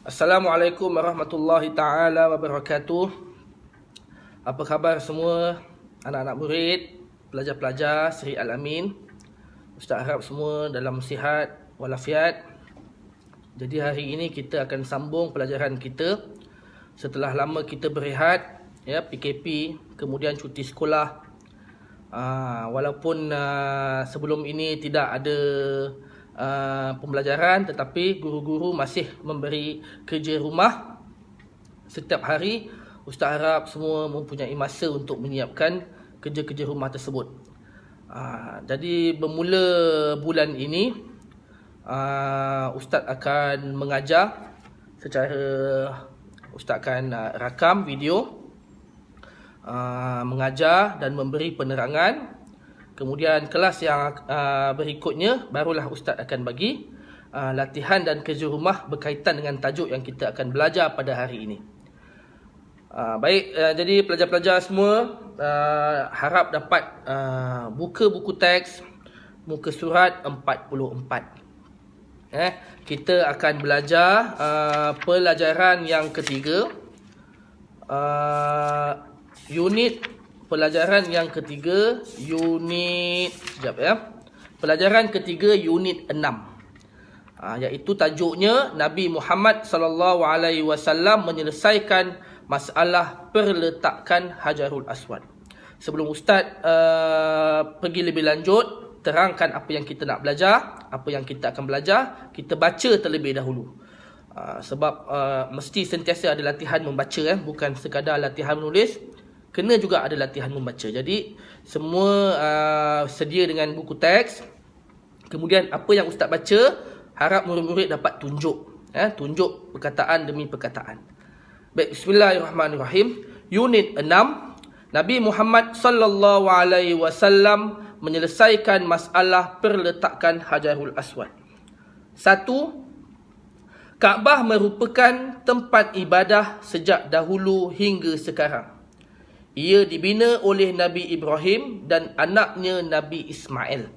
Assalamualaikum warahmatullahi taala wabarakatuh. Apa khabar semua anak-anak murid, pelajar-pelajar Sri Al-Amin? Ustaz harap semua dalam sihat walafiat. Jadi hari ini kita akan sambung pelajaran kita setelah lama kita berehat, ya, PKP, kemudian cuti sekolah. Walaupun sebelum ini tidak ada pembelajaran, tetapi guru-guru masih memberi kerja rumah setiap hari. Ustaz harap semua mempunyai masa untuk menyiapkan kerja-kerja rumah tersebut. Jadi bermula bulan ini, Ustaz akan mengajar secara, Ustaz akan rakam video, mengajar dan memberi penerangan. Kemudian kelas yang berikutnya barulah Ustaz akan bagi latihan dan kerja rumah berkaitan dengan tajuk yang kita akan belajar pada hari ini. Baik, jadi pelajar-pelajar semua harap dapat buka buku teks muka surat 44. Kita akan belajar pelajaran yang ketiga, Pelajaran yang ketiga, Pelajaran ketiga unit 6. Iaitu tajuknya Nabi Muhammad SAW menyelesaikan masalah perletakan Hajarul Aswad. Sebelum Ustaz pergi lebih lanjut, terangkan apa yang kita nak belajar, apa yang kita akan belajar, kita baca terlebih dahulu. Sebab mesti sentiasa ada latihan membaca, bukan sekadar latihan menulis. Kena juga ada latihan membaca. Jadi semua sedia dengan buku teks. Kemudian apa yang Ustaz baca, harap murid-murid dapat tunjuk. Tunjuk perkataan demi perkataan. Baik, bismillahirrahmanirrahim. Unit 6. Nabi Muhammad sallallahu alaihi wasallam menyelesaikan masalah perletakan Hajarul Aswad. 1. Kaabah merupakan tempat ibadah sejak dahulu hingga sekarang. Ia dibina oleh Nabi Ibrahim dan anaknya Nabi Ismail.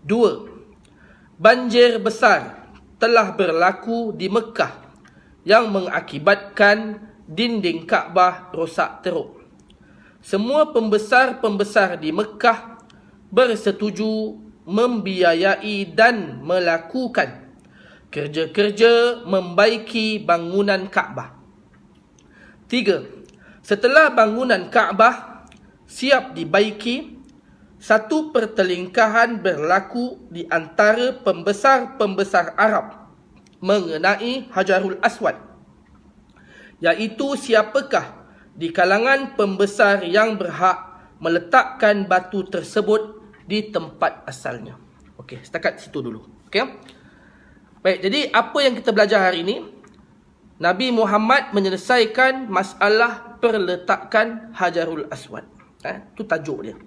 2. Banjir besar telah berlaku di Mekah yang mengakibatkan dinding Kaabah rosak teruk. Semua pembesar-pembesar di Mekah bersetuju membiayai dan melakukan kerja-kerja membaiki bangunan Kaabah. 3. Setelah bangunan Kaabah siap dibaiki, satu pertelingkahan berlaku di antara pembesar-pembesar Arab mengenai Hajarul Aswad, iaitu siapakah di kalangan pembesar yang berhak meletakkan batu tersebut di tempat asalnya. Okey, setakat situ dulu. Okey. Baik, jadi apa yang kita belajar hari ini? Nabi Muhammad menyelesaikan masalah perletakan Hajarul Aswad. Itu tajuk dia.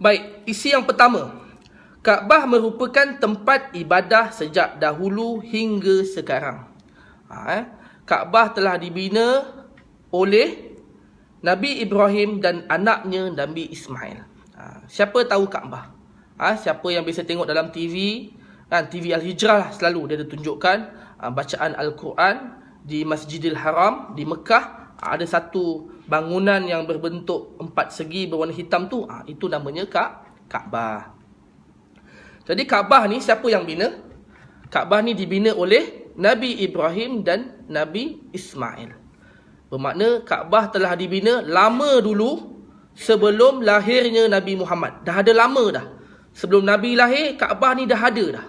Baik, isi yang pertama. Kaabah merupakan tempat ibadah sejak dahulu hingga sekarang. Kaabah telah dibina oleh Nabi Ibrahim dan anaknya Nabi Ismail. Siapa tahu Kaabah? Siapa yang biasa tengok dalam TV, TV Al-Hijrah lah, selalu dia tunjukkan bacaan Al-Quran di Masjidil Haram di Mekah. Ada satu bangunan yang berbentuk 4 segi berwarna hitam tu, itu namanya Kaabah. Jadi Kaabah ni siapa yang bina? Kaabah ni dibina oleh Nabi Ibrahim dan Nabi Ismail. Bermakna Kaabah telah dibina lama dulu sebelum lahirnya Nabi Muhammad. Dah ada lama dah. Sebelum Nabi lahir, Kaabah ni dah ada dah.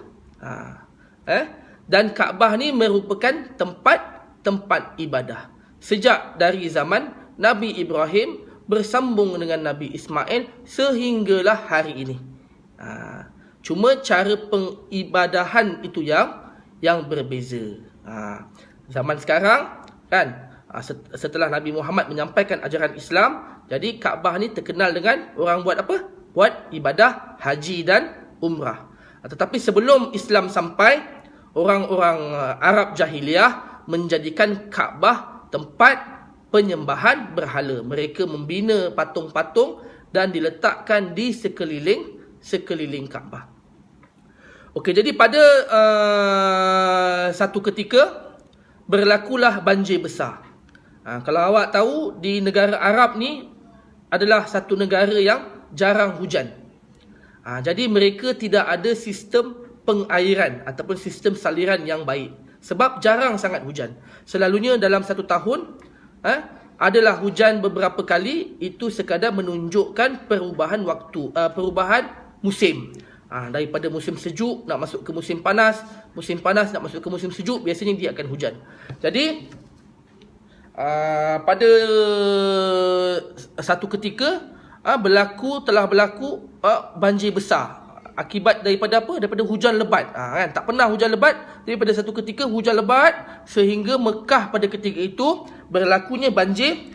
Dan Kaabah ni merupakan tempat ibadah sejak dari zaman Nabi Ibrahim bersambung dengan Nabi Ismail sehinggalah hari ini. Cuma cara pengibadahan itu yang berbeza. Zaman sekarang kan, setelah Nabi Muhammad menyampaikan ajaran Islam, jadi Kaabah ni terkenal dengan orang buat apa? Buat ibadah haji dan umrah. Tetapi sebelum Islam sampai, orang-orang Arab jahiliyah menjadikan Kaabah tempat penyembahan berhala. Mereka membina patung-patung dan diletakkan di sekeliling Kaabah. Okey, jadi pada satu ketika berlakulah banjir besar. Kalau awak tahu, di negara Arab ni adalah satu negara yang jarang hujan. Jadi mereka tidak ada sistem pengairan ataupun sistem saliran yang baik. Sebab jarang sangat hujan. Selalunya dalam satu tahun adalah hujan beberapa kali. Itu sekadar menunjukkan perubahan waktu, perubahan musim. Daripada musim sejuk nak masuk ke musim panas nak masuk ke musim sejuk, biasanya dia akan hujan. Jadi pada satu ketika telah berlaku banjir besar. Akibat daripada apa? Daripada hujan lebat. Kan? Tak pernah hujan lebat, tapi pada satu ketika hujan lebat sehingga Mekah pada ketika itu berlakunya banjir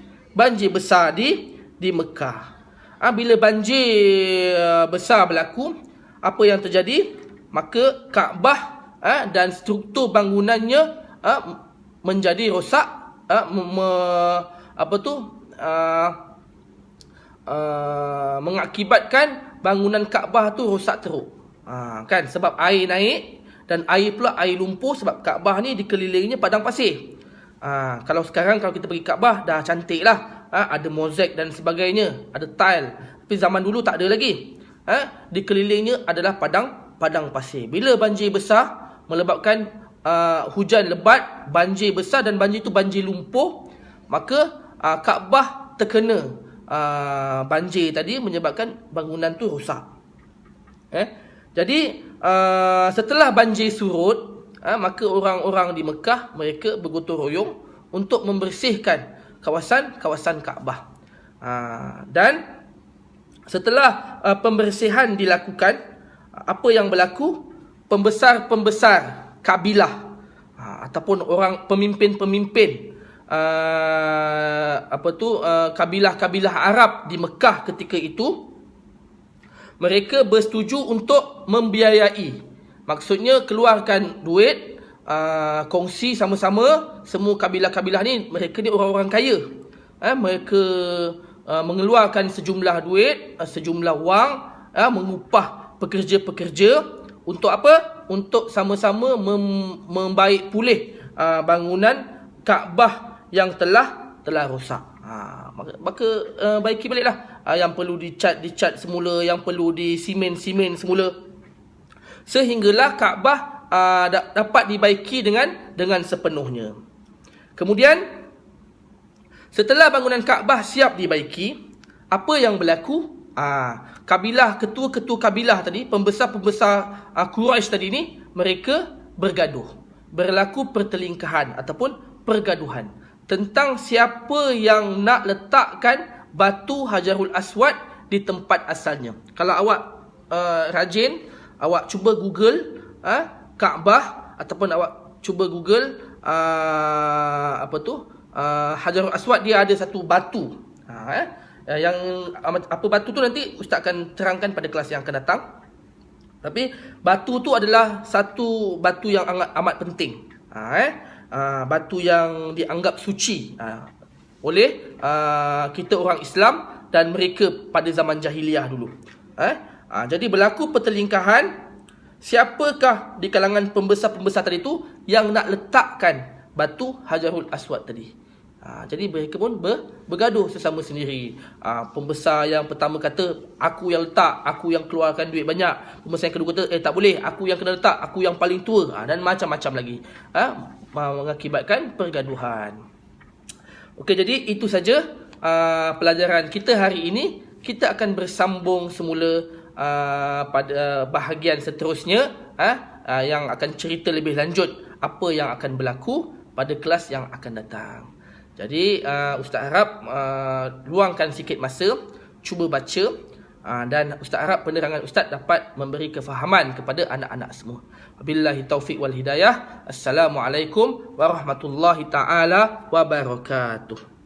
besar di Mekah. Bila banjir besar berlaku, apa yang terjadi? Maka Kaabah dan struktur bangunannya menjadi rosak, mengakibatkan bangunan Kaabah tu rosak teruk. Kan, sebab air naik, dan air pula air lumpur, sebab Kaabah ni dikelilinginya padang pasir. Kalau sekarang kalau kita pergi Kaabah dah cantik lah, ada mozaik dan sebagainya, ada tile. Tapi zaman dulu tak ada lagi. Dikelilingnya adalah padang pasir. Bila banjir besar menyebabkan hujan lebat, banjir besar, dan banjir itu banjir lumpur, maka Kaabah terkena banjir tadi, menyebabkan bangunan tu rosak. Jadi setelah banjir surut, maka orang-orang di Mekah mereka bergotong royong untuk membersihkan kawasan Kaabah. Dan setelah pembersihan dilakukan, apa yang berlaku? Pembesar-pembesar kabilah ataupun orang pemimpin-pemimpin kabilah-kabilah Arab di Mekah ketika itu, mereka bersetuju untuk membiayai. Maksudnya keluarkan duit, kongsi sama-sama. Semua kabilah-kabilah ni, mereka ni orang-orang kaya. Mereka mengeluarkan sejumlah duit, sejumlah wang, mengupah pekerja-pekerja untuk apa? Untuk sama-sama membaik pulih bangunan Kaabah yang telah rosak. Maka baiki baliklah. Yang perlu dicat semula, yang perlu disimen semula, sehinggalah Kaabah dapat dibaiki dengan sepenuhnya. Kemudian setelah bangunan Kaabah siap dibaiki, apa yang berlaku? Kabilah, ketua-ketua kabilah tadi, pembesar-pembesar Quraisy tadi ni, mereka bergaduh. Berlaku pertelingkahan ataupun pergaduhan tentang siapa yang nak letakkan batu Hajarul Aswad di tempat asalnya. Kalau awak rajin, awak cuba Google Kaabah, ataupun awak cuba Google Hajarul Aswad, dia ada satu batu. Yang apa batu tu nanti Ustaz akan terangkan pada kelas yang akan datang. Tapi batu tu adalah satu batu yang amat penting. Batu yang dianggap suci oleh kita orang Islam dan mereka pada zaman jahiliah dulu. Jadi berlaku pertelingkahan, siapakah di kalangan pembesar-pembesar tadi tu yang nak letakkan batu Hajarul Aswad tadi. Jadi mereka pun bergaduh sesama sendiri. Pembesar yang pertama kata, aku yang letak, aku yang keluarkan duit banyak. Pembesar yang kedua kata, tak boleh, aku yang kena letak, aku yang paling tua. Dan macam-macam lagi. Mengakibatkan pergaduhan. Okey, jadi itu saja pelajaran kita hari ini. Kita akan bersambung semula pada bahagian seterusnya, yang akan cerita lebih lanjut apa yang akan berlaku pada kelas yang akan datang. Jadi Ustaz harap luangkan sikit masa, cuba baca, dan Ustaz harap penerangan Ustaz dapat memberi kefahaman kepada anak-anak semua. Wabillahi taufiq wal hidayah. Assalamualaikum warahmatullahi taala wabarakatuh.